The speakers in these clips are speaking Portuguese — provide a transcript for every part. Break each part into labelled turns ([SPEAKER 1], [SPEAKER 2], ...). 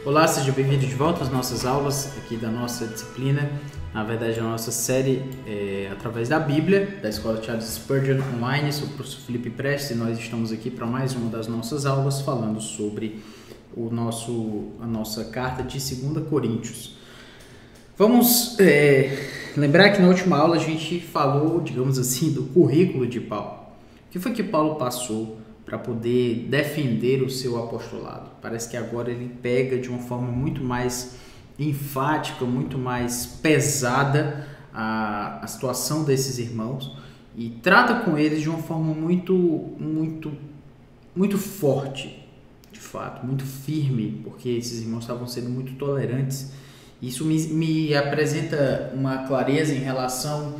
[SPEAKER 1] Olá, seja bem-vindo de volta às nossas aulas aqui da nossa disciplina, na verdade a nossa série através da Bíblia, da Escola Charles Spurgeon Online. Sou o professor Felipe Prestes e nós estamos aqui para mais uma das nossas aulas falando sobre a nossa carta de 2 Coríntios. Vamos lembrar que na última aula a gente falou, digamos assim, do currículo de Paulo. O que foi que Paulo passou para poder defender o seu apostolado? Parece que agora ele pega de uma forma muito mais enfática, muito mais pesada a situação desses irmãos e trata com eles de uma forma muito forte, de fato, muito firme, porque esses irmãos estavam sendo muito tolerantes. Isso me apresenta uma clareza em relação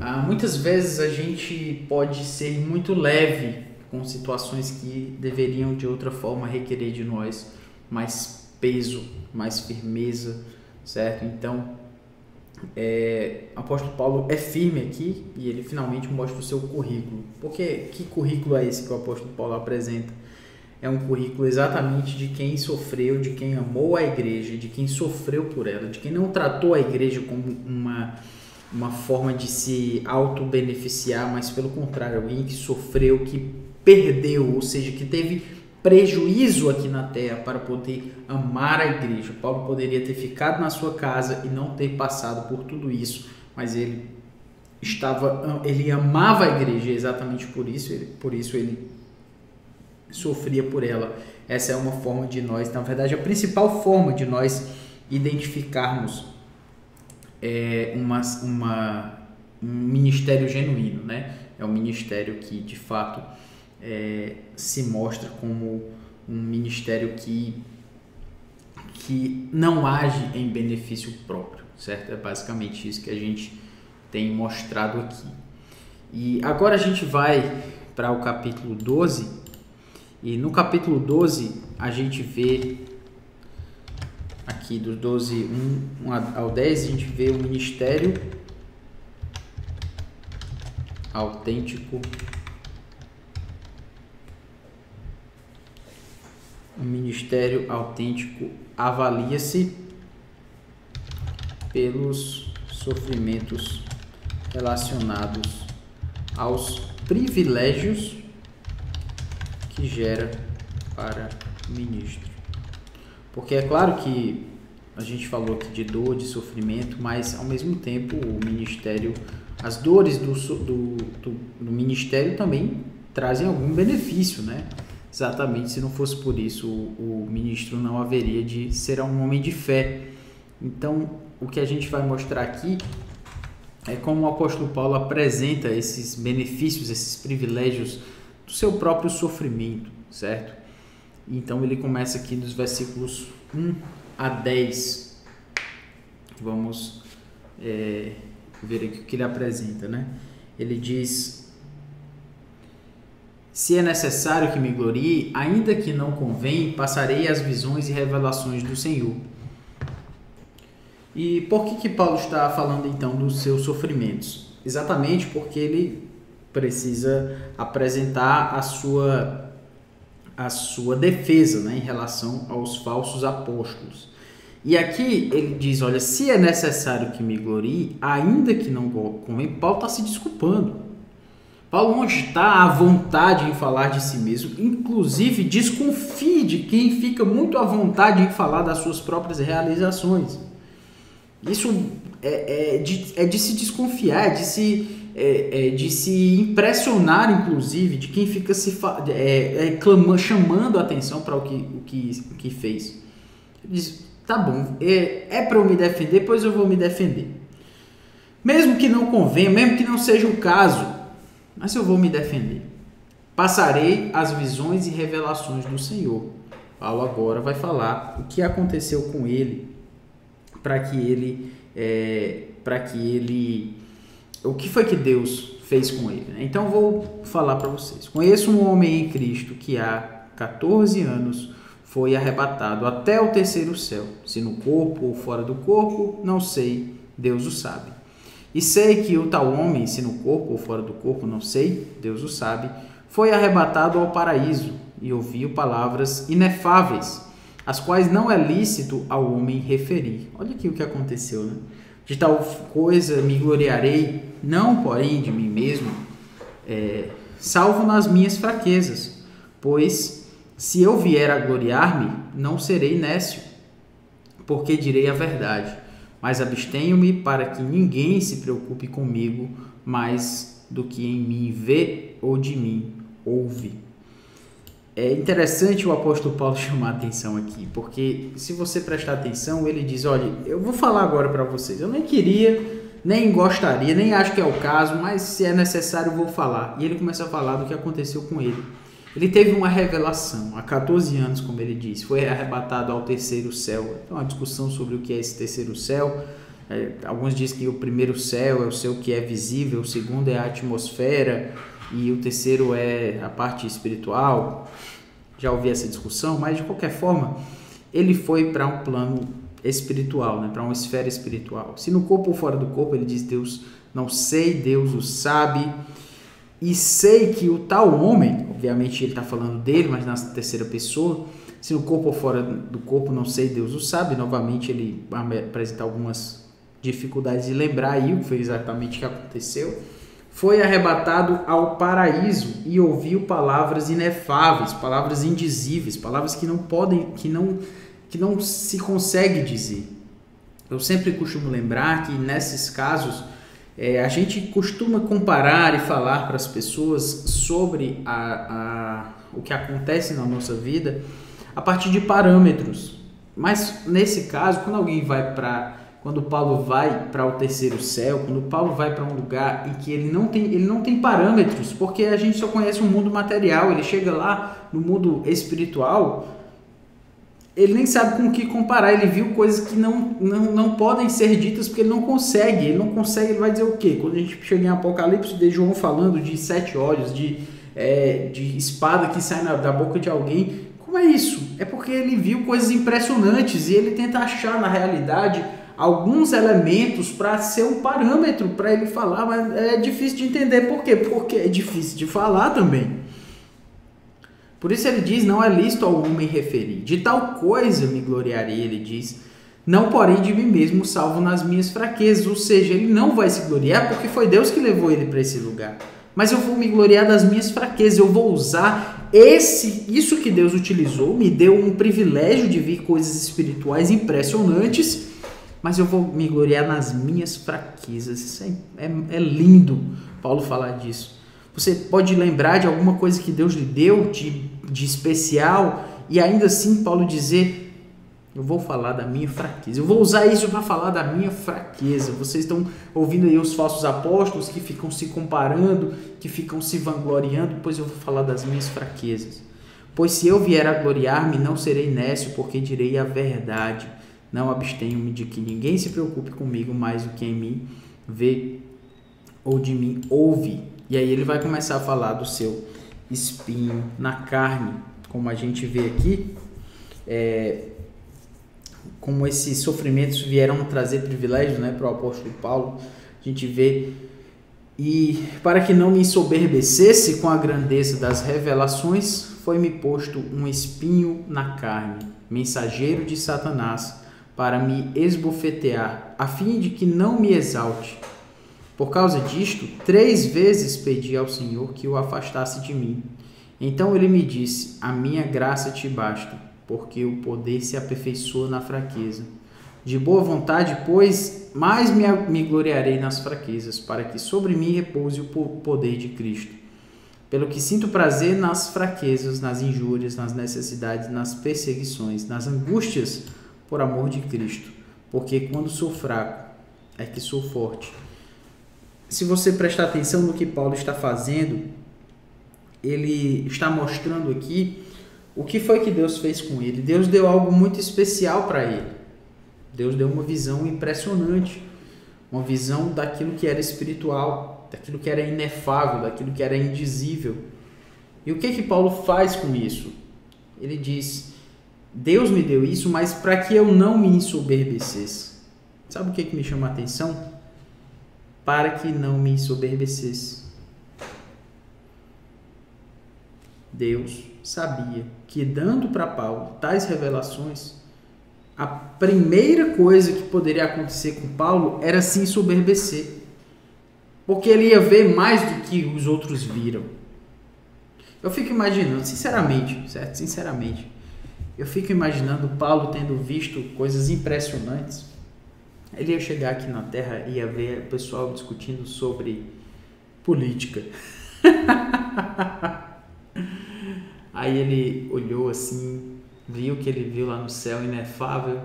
[SPEAKER 1] a muitas vezes a gente pode ser muito leve com situações que deveriam de outra forma requerer de nós mais peso, mais firmeza, certo? Então, o apóstolo Paulo é firme aqui e ele finalmente mostra o seu currículo. Porque que currículo é esse que o apóstolo Paulo apresenta? É um currículo exatamente de quem sofreu, de quem amou a igreja, de quem sofreu por ela, de quem não tratou a igreja como uma forma de se auto-beneficiar, mas pelo contrário, alguém que sofreu, que perdeu, ou seja, que teve prejuízo aqui na terra para poder amar a igreja. Paulo poderia ter ficado na sua casa e não ter passado por tudo isso, mas ele amava a igreja exatamente por isso ele sofria por ela. Essa é uma forma de nós, na verdade, a principal forma de nós identificarmos um ministério genuíno, né? É um ministério que, de fato, se mostra como um ministério que não age em benefício próprio, certo? É basicamente isso que a gente tem mostrado aqui. E agora a gente vai para o capítulo 12, e no capítulo 12 a gente vê aqui do 12, 1 ao 10, a gente vê o ministério autêntico. O ministério autêntico avalia-se pelos sofrimentos relacionados aos privilégios que gera para o ministro. Porque é claro que a gente falou aqui de dor, de sofrimento, mas ao mesmo tempo o ministério, as dores do ministério também trazem algum benefício, né? Exatamente, se não fosse por isso, o ministro não haveria de ser um homem de fé. Então, o que a gente vai mostrar aqui é como o apóstolo Paulo apresenta esses benefícios, esses privilégios do seu próprio sofrimento, certo? Então, ele começa aqui nos versículos 1 a 10. Vamos ver aqui o que ele apresenta, né? Ele diz: se é necessário que me glorie, ainda que não convém, passarei as visões e revelações do Senhor. E por que Paulo está falando então dos seus sofrimentos? Exatamente porque ele precisa apresentar a sua defesa, né, em relação aos falsos apóstolos. E aqui ele diz, olha, se é necessário que me glorie, ainda que não convém, Paulo está se desculpando. Paulo não está à vontade em falar de si mesmo, inclusive desconfie de quem fica muito à vontade em falar das suas próprias realizações. Isso é de se desconfiar, de se impressionar, inclusive, de quem fica chamando a atenção para o que fez. Ele diz, tá bom, é para eu me defender, pois eu vou me defender. Mesmo que não convenha, mesmo que não seja o caso, mas eu vou me defender. Passarei as visões e revelações do Senhor. Paulo agora vai falar o que aconteceu com ele, o que foi que Deus fez com ele, né? Então vou falar para vocês. Conheço um homem em Cristo que há 14 anos foi arrebatado até o terceiro céu, se no corpo ou fora do corpo, não sei, Deus o sabe. E sei que o tal homem, se no corpo ou fora do corpo, não sei, Deus o sabe, foi arrebatado ao paraíso e ouviu palavras inefáveis, as quais não é lícito ao homem referir. Olha aqui o que aconteceu, né? De tal coisa me gloriarei, não porém de mim mesmo, salvo nas minhas fraquezas, pois se eu vier a gloriar-me, não serei nécio, porque direi a verdade, mas abstenho-me para que ninguém se preocupe comigo mais do que em mim vê ou de mim ouve. É interessante o apóstolo Paulo chamar a atenção aqui, porque se você prestar atenção, ele diz, olha, eu vou falar agora para vocês, eu nem queria, nem gostaria, nem acho que é o caso, mas se é necessário eu vou falar. E ele começa a falar do que aconteceu com ele. Ele teve uma revelação, há 14 anos, como ele diz, foi arrebatado ao terceiro céu. Então, uma discussão sobre o que é esse terceiro céu. Alguns dizem que o primeiro céu é o céu que é visível, o segundo é a atmosfera e o terceiro é a parte espiritual. Já ouvi essa discussão, mas de qualquer forma, ele foi para um plano espiritual, né? Para uma esfera espiritual. Se no corpo ou fora do corpo, ele diz, Deus não sei, Deus o sabe. E sei que o tal homem, obviamente ele está falando dele, mas na terceira pessoa, se no corpo ou fora do corpo, não sei, Deus o sabe. Novamente ele vai apresentar algumas dificuldades de lembrar aí o que foi exatamente o que aconteceu. Foi arrebatado ao paraíso e ouviu palavras inefáveis, palavras indizíveis, palavras que não podem, que não se consegue dizer. Eu sempre costumo lembrar que nesses casos a gente costuma comparar e falar para as pessoas sobre o que acontece na nossa vida a partir de parâmetros. Mas nesse caso, quando Paulo vai para o terceiro céu, quando Paulo vai para um lugar em que ele não tem parâmetros, porque a gente só conhece o mundo material, ele chega lá no mundo espiritual, ele nem sabe com o que comparar, ele viu coisas que não podem ser ditas porque ele não consegue, ele vai dizer o quê? Quando a gente chega em Apocalipse, de João falando de 7 olhos, de espada que sai da boca de alguém, como é isso? É porque ele viu coisas impressionantes e ele tenta achar na realidade alguns elementos para ser um parâmetro para ele falar, mas é difícil de entender. Por quê? Porque é difícil de falar também. Por isso ele diz, não é lícito ao homem referir. De tal coisa me gloriarei, ele diz, não porém de mim mesmo, salvo nas minhas fraquezas. Ou seja, ele não vai se gloriar porque foi Deus que levou ele para esse lugar. Mas eu vou me gloriar das minhas fraquezas, eu vou usar isso que Deus utilizou, me deu um privilégio de ver coisas espirituais impressionantes, mas eu vou me gloriar nas minhas fraquezas. Isso é lindo Paulo falar disso. Você pode lembrar de alguma coisa que Deus lhe deu de especial e ainda assim Paulo dizer, eu vou falar da minha fraqueza, eu vou usar isso para falar da minha fraqueza. Vocês estão ouvindo aí os falsos apóstolos que ficam se comparando, que ficam se vangloriando, pois eu vou falar das minhas fraquezas. Pois se eu vier a gloriar-me, não serei nécio, porque direi a verdade. Não abstenho-me de que ninguém se preocupe comigo mais do que em mim vê ou de mim ouve. E aí ele vai começar a falar do seu espinho na carne, como a gente vê aqui, como esses sofrimentos vieram trazer privilégios, né, para o apóstolo Paulo. A gente vê, e para que não me ensoberbecesse com a grandeza das revelações, foi-me posto um espinho na carne, mensageiro de Satanás, para me esbofetear, a fim de que não me exalte. Por causa disto, 3 vezes pedi ao Senhor que o afastasse de mim. Então ele me disse, a minha graça te basta, porque o poder se aperfeiçoa na fraqueza. De boa vontade, pois, mais me gloriarei nas fraquezas, para que sobre mim repouse o poder de Cristo. Pelo que sinto prazer nas fraquezas, nas injúrias, nas necessidades, nas perseguições, nas angústias, por amor de Cristo. Porque quando sou fraco, é que sou forte. Se você prestar atenção no que Paulo está fazendo, ele está mostrando aqui o que foi que Deus fez com ele. Deus deu algo muito especial para ele. Deus deu uma visão impressionante, uma visão daquilo que era espiritual, daquilo que era inefável, daquilo que era indizível. E o que Paulo faz com isso? Ele diz, Deus me deu isso, mas para que eu não me ensoberbecesse. Sabe o que me chama a atenção? Para que não me ensoberbecesse. Deus sabia que, dando para Paulo tais revelações, a primeira coisa que poderia acontecer com Paulo era se ensoberbecer, porque ele ia ver mais do que os outros viram. Eu fico imaginando, sinceramente, certo? Sinceramente, eu fico imaginando Paulo tendo visto coisas impressionantes. Ele ia chegar aqui na Terra e ia ver o pessoal discutindo sobre política. Aí ele olhou assim, viu o que ele viu lá no céu, inefável.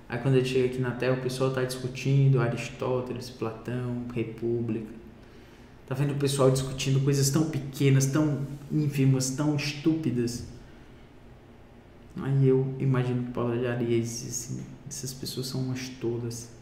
[SPEAKER 1] Aí quando ele chega aqui na Terra, o pessoal está discutindo Aristóteles, Platão, República. Tá vendo o pessoal discutindo coisas tão pequenas, tão ínfimas, tão estúpidas. Aí eu imagino que Paulo olharia e disse assim, essas pessoas são umas tolas.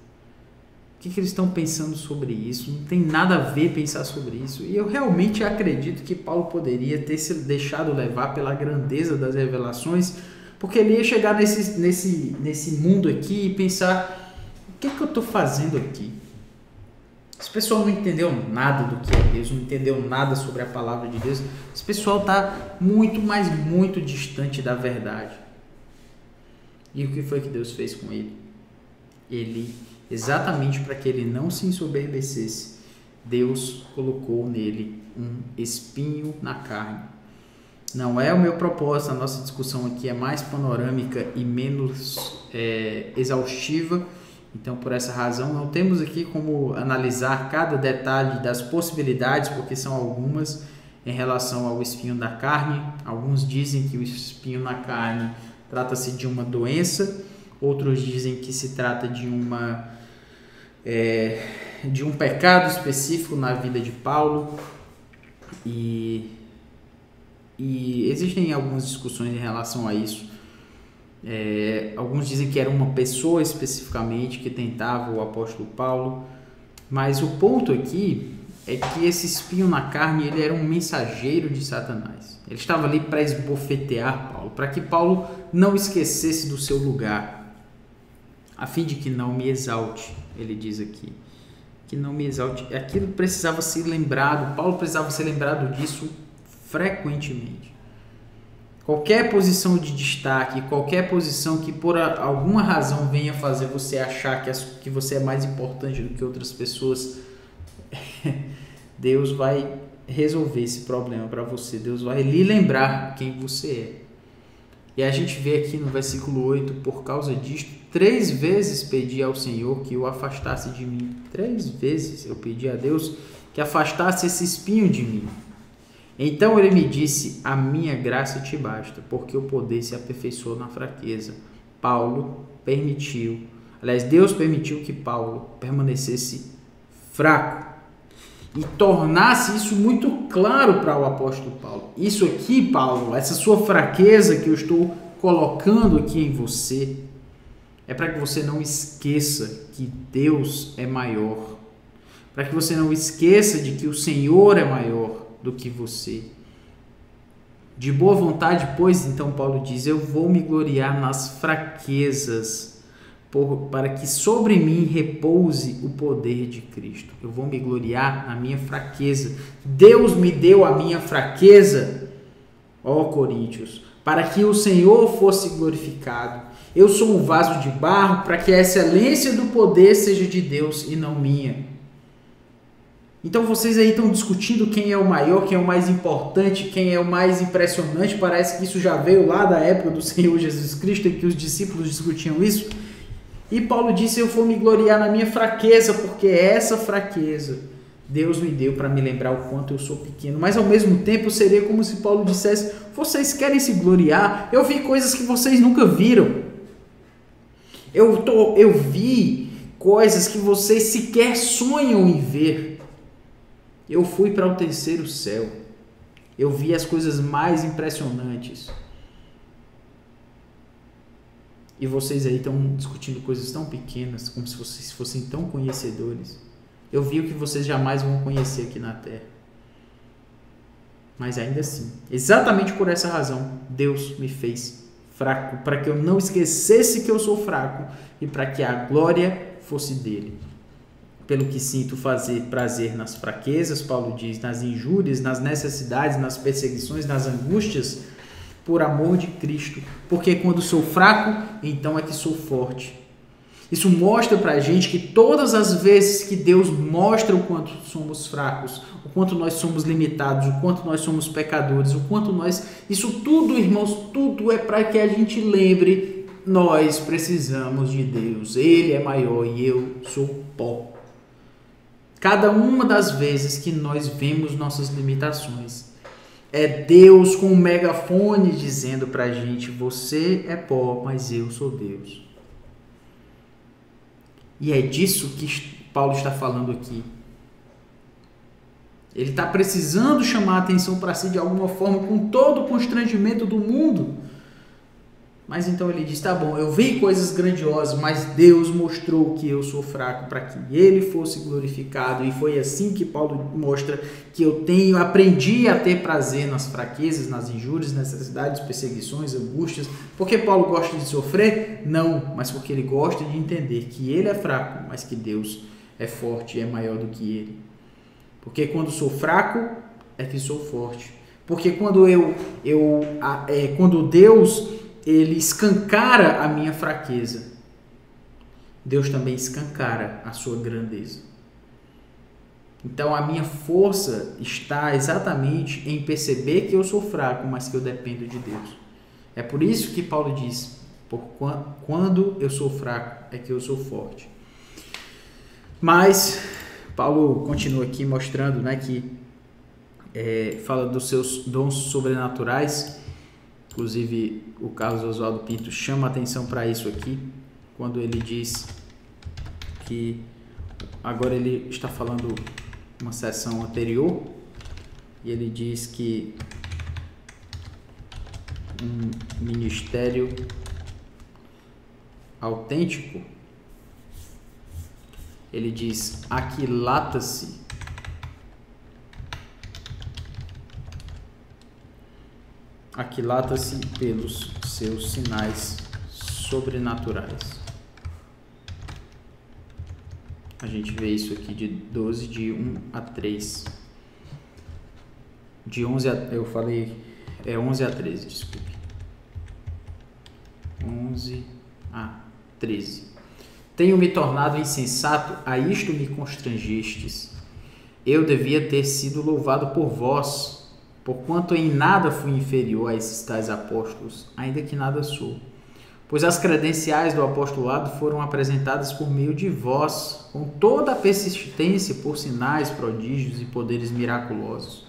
[SPEAKER 1] O que eles estão pensando sobre isso? Não tem nada a ver pensar sobre isso. E eu realmente acredito que Paulo poderia ter se deixado levar pela grandeza das revelações, porque ele ia chegar nesse mundo aqui e pensar, o que eu estou fazendo aqui? Esse pessoal não entendeu nada do que é Deus, não entendeu nada sobre a palavra de Deus. Esse pessoal está muito, mas muito distante da verdade. E o que foi que Deus fez com ele? Ele, exatamente para que ele não se ensoberbecesse, Deus colocou nele um espinho na carne. Não é o meu propósito, a nossa discussão aqui é mais panorâmica e menos exaustiva. Então, por essa razão, não temos aqui como analisar cada detalhe das possibilidades, porque são algumas em relação ao espinho da carne. Alguns dizem que o espinho na carne trata-se de uma doença, outros dizem que se trata de um pecado específico na vida de Paulo. E existem algumas discussões em relação a isso. Alguns dizem que era uma pessoa especificamente que tentava o apóstolo Paulo, mas o ponto aqui é que esse espinho na carne, ele era um mensageiro de Satanás. Ele estava ali para esbofetear Paulo, para que Paulo não esquecesse do seu lugar, a fim de que não me exalte. Ele diz aqui que não me exalte. Aquilo precisava ser lembrado, Paulo precisava ser lembrado disso frequentemente. Qualquer posição de destaque, qualquer posição que por alguma razão venha fazer você achar que você é mais importante do que outras pessoas, Deus vai resolver esse problema para você. Deus vai lhe lembrar quem você é. E a gente vê aqui no versículo 8, por causa disto, 3 vezes pedi ao Senhor que o afastasse de mim. 3 vezes eu pedi a Deus que afastasse esse espinho de mim. Então ele me disse, a minha graça te basta, porque o poder se aperfeiçoa na fraqueza. Deus permitiu que Paulo permanecesse fraco e tornasse isso muito claro para o apóstolo Paulo. Isso aqui, Paulo, essa sua fraqueza que eu estou colocando aqui em você, é para que você não esqueça que Deus é maior, para que você não esqueça de que o Senhor é maior do que você. De boa vontade, pois, então Paulo diz, eu vou me gloriar nas fraquezas, para que sobre mim repouse o poder de Cristo. Eu vou me gloriar na minha fraqueza. Deus me deu a minha fraqueza, ó Coríntios, para que o Senhor fosse glorificado. Eu sou um vaso de barro para que a excelência do poder seja de Deus e não minha. Então vocês aí estão discutindo quem é o maior, quem é o mais importante, quem é o mais impressionante. Parece que isso já veio lá da época do Senhor Jesus Cristo, em que os discípulos discutiam isso. E Paulo disse, eu vou me gloriar na minha fraqueza, porque essa fraqueza Deus me deu para me lembrar o quanto eu sou pequeno. Mas ao mesmo tempo seria como se Paulo dissesse, vocês querem se gloriar? Eu vi coisas que vocês nunca viram. Eu vi coisas que vocês sequer sonham em ver. Eu fui para o terceiro céu. Eu vi as coisas mais impressionantes. E vocês aí estão discutindo coisas tão pequenas, como se vocês fossem tão conhecedores. Eu vi o que vocês jamais vão conhecer aqui na Terra. Mas ainda assim, exatamente por essa razão, Deus me fez fraco, para que eu não esquecesse que eu sou fraco e para que a glória fosse dele. Pelo que sinto fazer prazer nas fraquezas, Paulo diz, nas injúrias, nas necessidades, nas perseguições, nas angústias, por amor de Cristo, porque quando sou fraco, então é que sou forte. Isso mostra pra gente que todas as vezes que Deus mostra o quanto somos fracos, o quanto nós somos limitados, o quanto nós somos pecadores, o quanto nós... Isso tudo, irmãos, tudo é para que a gente lembre, nós precisamos de Deus. Ele é maior e eu sou pó. Cada uma das vezes que nós vemos nossas limitações, é Deus com um megafone dizendo pra gente, você é pó, mas eu sou Deus. E é disso que Paulo está falando aqui. Ele está precisando chamar a atenção para si de alguma forma, com todo o constrangimento do mundo. Mas então ele diz, tá bom, eu vi coisas grandiosas, mas Deus mostrou que eu sou fraco para que ele fosse glorificado. E foi assim que Paulo mostra que eu aprendi a ter prazer nas fraquezas, nas injúrias, necessidades, perseguições, angústias. Porque Paulo gosta de sofrer? Não, mas porque ele gosta de entender que ele é fraco, mas que Deus é forte e é maior do que ele. Porque quando sou fraco, é que sou forte. Porque quando quando Deus... ele escancara a minha fraqueza, Deus também escancara a sua grandeza. Então a minha força está exatamente em perceber que eu sou fraco, mas que eu dependo de Deus. É por isso que Paulo diz, quando eu sou fraco é que eu sou forte. Mas Paulo continua aqui mostrando, né, que fala dos seus dons sobrenaturais. Inclusive, o Carlos Oswaldo Pinto chama atenção para isso aqui, quando ele diz que agora ele está falando uma sessão anterior, e ele diz que um ministério autêntico, ele diz, aquilata-se pelos seus sinais sobrenaturais. A gente vê isso aqui de 12, de 1 a 3. De 11 a... eu falei... 11 a 13, desculpe. 11 a 13. Tenho me tornado insensato, a isto me constrangestes. Eu devia ter sido louvado por vós, porquanto em nada fui inferior a esses tais apóstolos, ainda que nada sou. Pois as credenciais do apostolado foram apresentadas por meio de vós, com toda a persistência por sinais, prodígios e poderes miraculosos.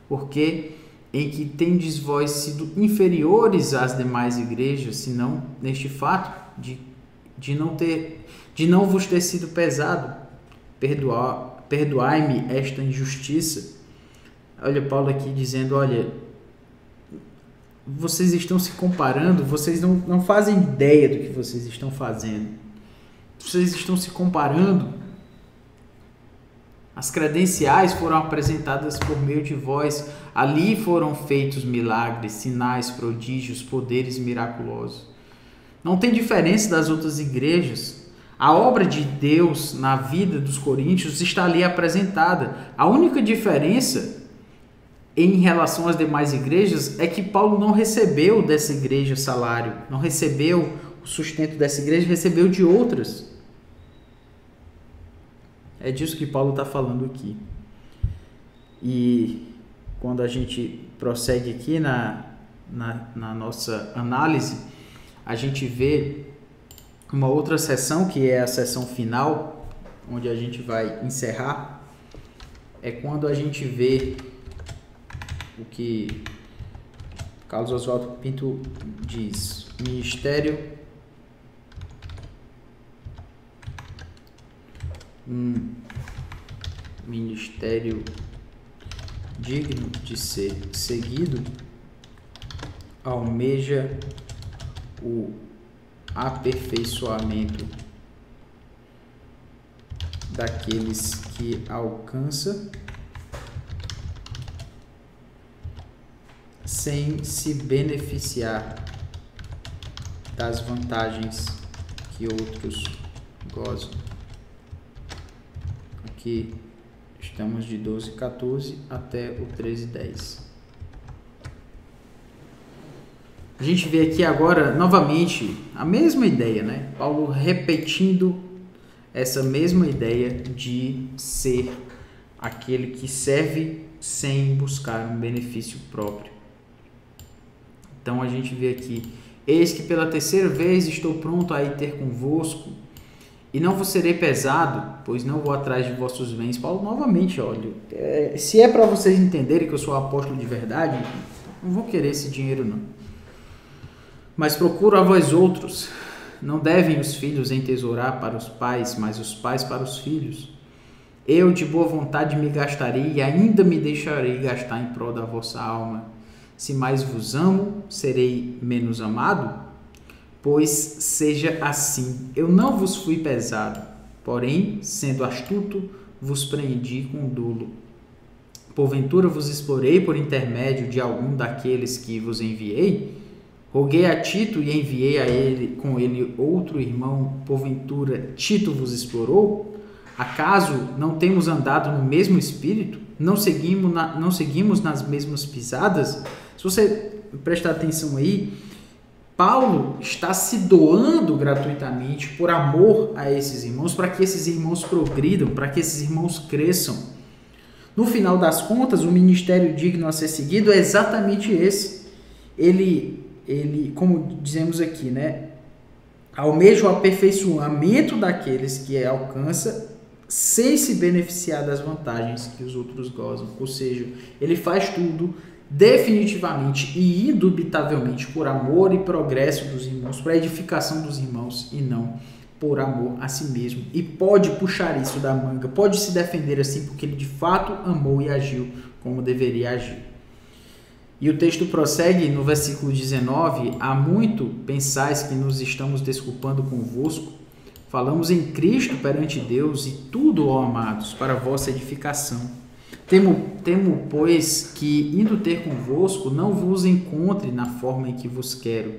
[SPEAKER 1] Porque em que tendes vós sido inferiores às demais igrejas, senão neste fato de não vos ter sido pesado. Perdoai-me esta injustiça. Olha Paulo aqui dizendo, olha, vocês estão se comparando, vocês não fazem ideia do que vocês estão fazendo. Vocês estão se comparando. As credenciais foram apresentadas por meio de vós. Ali foram feitos milagres, sinais, prodígios, poderes miraculosos. Não tem diferença das outras igrejas. A obra de Deus na vida dos coríntios está ali apresentada. A única diferença em relação às demais igrejas é que Paulo não recebeu dessa igreja salário, não recebeu o sustento dessa igreja, recebeu de outras. É disso que Paulo está falando aqui. E quando a gente prossegue aqui na nossa análise, a gente vê uma outra seção, que é a seção final, onde a gente vai encerrar, é quando a gente vê o que Carlos Oswaldo Pinto diz, ministério digno de ser seguido, almeja o aperfeiçoamento daqueles que alcança sem se beneficiar das vantagens que outros gozam. Aqui estamos de 12:14 até o 13:10. A gente vê aqui agora, novamente, a mesma ideia, né? Paulo repetindo essa mesma ideia de ser aquele que serve sem buscar um benefício próprio. Então a gente vê aqui: eis que pela terceira vez estou pronto a ir ter convosco, e não vos serei pesado, pois não vou atrás de vossos bens. Paulo novamente, olha, se é para vocês entenderem que eu sou apóstolo de verdade, não vou querer esse dinheiro não. Mas procuro a vós outros. Não devem os filhos entesourar para os pais, mas os pais para os filhos. Eu de boa vontade me gastarei e ainda me deixarei gastar em prol da vossa alma. Se mais vos amo, serei menos amado? Pois seja assim. Eu não vos fui pesado, porém, sendo astuto, vos preendi com dolo. Porventura vos explorei por intermédio de algum daqueles que vos enviei? Roguei a Tito e enviei a ele, com ele outro irmão, porventura Tito vos explorou? Acaso não temos andado no mesmo espírito? Não seguimos nas mesmas pisadas? Se você prestar atenção aí, Paulo está se doando gratuitamente por amor a esses irmãos, para que esses irmãos progridam, para que esses irmãos cresçam. No final das contas, o ministério digno a ser seguido é exatamente esse. Ele, como dizemos aqui, né, almeja o aperfeiçoamento daqueles que alcança sem se beneficiar das vantagens que os outros gozam. Ou seja, ele faz tudo definitivamente e indubitavelmente por amor e progresso dos irmãos, para a edificação dos irmãos e não por amor a si mesmo. E pode puxar isso da manga, pode se defender assim porque ele de fato amou e agiu como deveria agir. E o texto prossegue no versículo 19: há muito pensais que nos estamos desculpando convosco. Falamos em Cristo perante Deus e tudo, ó amados, para a vossa edificação. Temo, pois, que, indo ter convosco, não vos encontre na forma em que vos quero,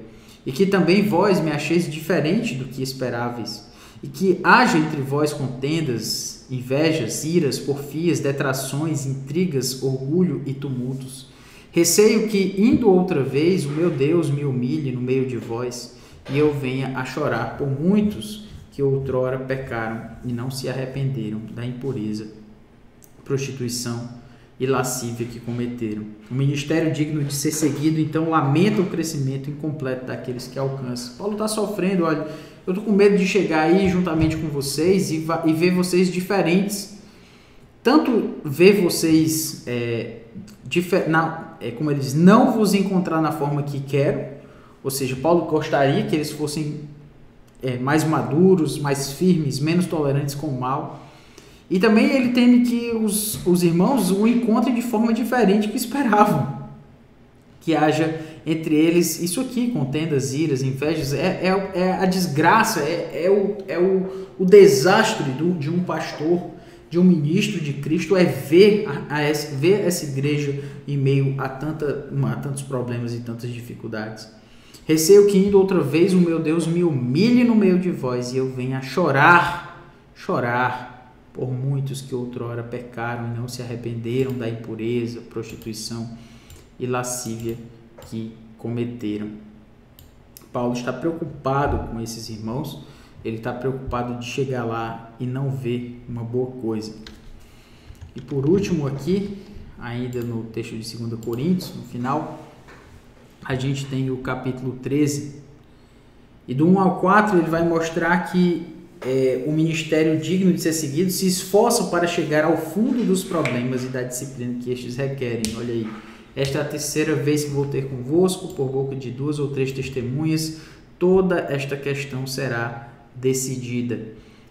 [SPEAKER 1] e que também vós me acheis diferente do que esperáveis, e que haja entre vós contendas, invejas, iras, porfias, detrações, intrigas, orgulho e tumultos. Receio que, indo outra vez, o meu Deus me humilhe no meio de vós, e eu venha a chorar por muitos que outrora pecaram e não se arrependeram da impureza, prostituição e lascívia que cometeram. O ministério digno de ser seguido, então, lamenta o crescimento incompleto daqueles que alcançam. Paulo está sofrendo, olha, eu estou com medo de chegar aí juntamente com vocês e ver vocês diferentes. Tanto ver vocês, como ele diz, não vos encontrar na forma que quero, ou seja, Paulo gostaria que eles fossem mais maduros, mais firmes, menos tolerantes com o mal. E também ele teme que os irmãos o encontrem de forma diferente que esperavam. Que haja entre eles isso aqui, contendas, iras, invejas, a desgraça, o desastre de um pastor, de um ministro de Cristo, é ver essa igreja em meio a tantos problemas e tantas dificuldades. Receio que, indo outra vez, o meu Deus me humilhe no meio de vós e eu venha a chorar por muitos que outrora pecaram e não se arrependeram da impureza, prostituição e lascívia que cometeram. Paulo está preocupado com esses irmãos, ele está preocupado de chegar lá e não ver uma boa coisa. E por último aqui, ainda no texto de 2 Coríntios, no final, a gente tem o capítulo 13, e do 1 ao 4 ele vai mostrar que o ministério digno de ser seguido se esforça para chegar ao fundo dos problemas e da disciplina que estes requerem. Olha aí, esta é a terceira vez que vou ter convosco, por boca de 2 ou 3 testemunhas, toda esta questão será decidida.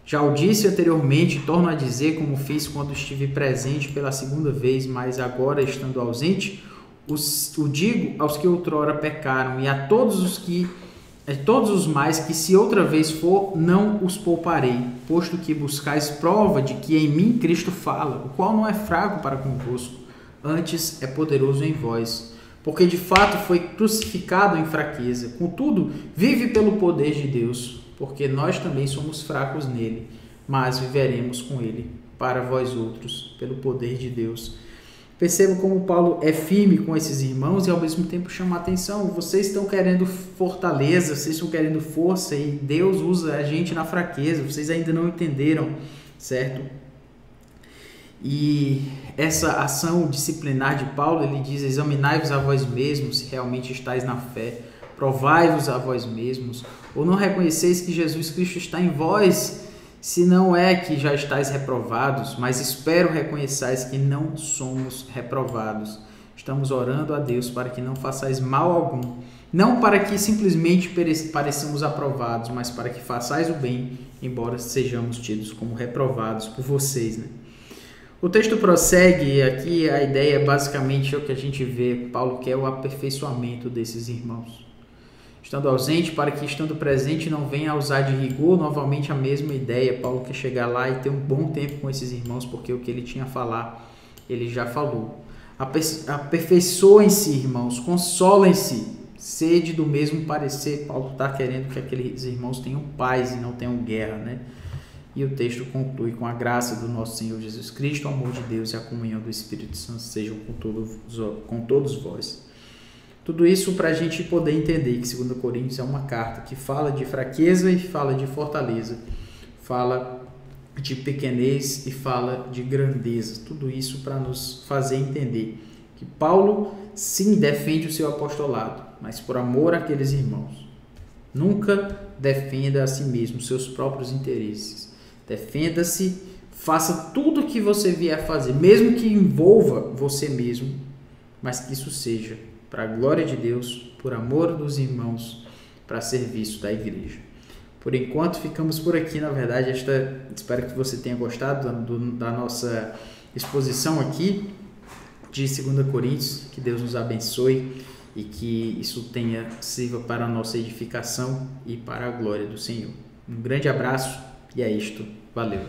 [SPEAKER 1] Já o disse anteriormente, torno a dizer como fiz quando estive presente pela segunda vez, mas agora estando ausente, o digo aos que outrora pecaram e a todos os mais que se outra vez for, não os pouparei, posto que buscais prova de que em mim Cristo fala, o qual não é fraco para convosco, antes é poderoso em vós, porque de fato foi crucificado em fraqueza, contudo vive pelo poder de Deus, porque nós também somos fracos nele, mas viveremos com ele, para vós outros, pelo poder de Deus. Perceba como Paulo é firme com esses irmãos e ao mesmo tempo chama a atenção. Vocês estão querendo fortaleza, vocês estão querendo força e Deus usa a gente na fraqueza. Vocês ainda não entenderam, certo? E essa ação disciplinar de Paulo, ele diz: examinai-vos a vós mesmos se realmente estáis na fé. Provai-vos a vós mesmos. Ou não reconheceis que Jesus Cristo está em vós, se não é que já estáis reprovados, mas espero reconheçais que não somos reprovados. Estamos orando a Deus para que não façais mal algum, não para que simplesmente pareçamos aprovados, mas para que façais o bem, embora sejamos tidos como reprovados por vocês, né? O texto prossegue e aqui a ideia é basicamente o que a gente vê. Paulo quer o aperfeiçoamento desses irmãos. Estando ausente, para que estando presente não venha a usar de rigor, novamente a mesma ideia. Paulo quer chegar lá e ter um bom tempo com esses irmãos, porque o que ele tinha a falar, ele já falou. Aperfeiçoem-se, irmãos, consolem-se, sede do mesmo parecer. Paulo está querendo que aqueles irmãos tenham paz e não tenham guerra, né? E o texto conclui: com a graça do nosso Senhor Jesus Cristo, o amor de Deus e a comunhão do Espírito Santo sejam com todos vós. Tudo isso para a gente poder entender que 2 Coríntios é uma carta que fala de fraqueza e fala de fortaleza, fala de pequenez e fala de grandeza. Tudo isso para nos fazer entender que Paulo, sim, defende o seu apostolado, mas por amor àqueles irmãos. Nunca defenda a si mesmo, seus próprios interesses. Defenda-se, faça tudo o que você vier a fazer, mesmo que envolva você mesmo, mas que isso seja para a glória de Deus, por amor dos irmãos, para serviço da igreja. Por enquanto, ficamos por aqui. Na verdade, espero que você tenha gostado da nossa exposição aqui de 2 Coríntios. Que Deus nos abençoe e que isso sirva para a nossa edificação e para a glória do Senhor. Um grande abraço e é isto. Valeu!